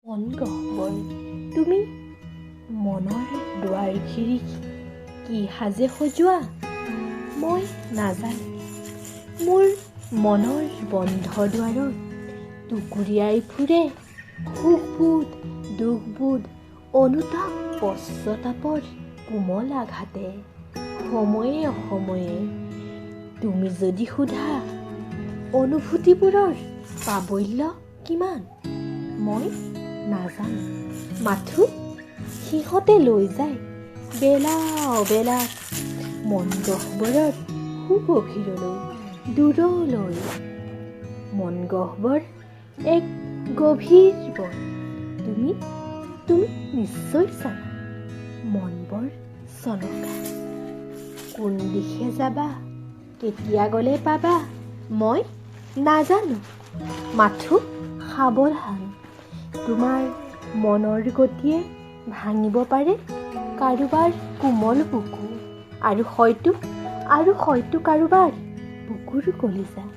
মন গহ্বৰ তুমি মনৰ দুৱাৰ খিৰিকী কি সাজে সজোৱা মই নাজানো। মোৰ মনৰ বন্ধ দুৱাৰত টুকুৰিয়াই ফুৰে সুখবোধ দুখবোধ অনুতাপ পশ্চাতাপৰ কোমল আঘাতে। সময়ে অসময়ে তুমি যদি সোধা অনুভূতিবোৰৰ প্ৰাবল্য কিমান মই নাজানো। মাথো সিহঁতে লৈ যায় বেলা অবেলাত মন গহ্বৰৰ সুগভীৰলৈ দূৰলৈ। মন গহ্বৰ এক গভীৰ বন তুমি নিশ্চয় জানা। মন বৰ চনকা কোন দিশে যাবা কেতিয়া গ'লে পাবা মই নাজানো। মাথো সাৱধান তোমাৰ মনৰ গতিয়ে ভাঙিব পাৰে কাৰোবাৰ কোমল বুকু আৰু হয়তো কাৰোবাৰ বুকুৰ কলিজা।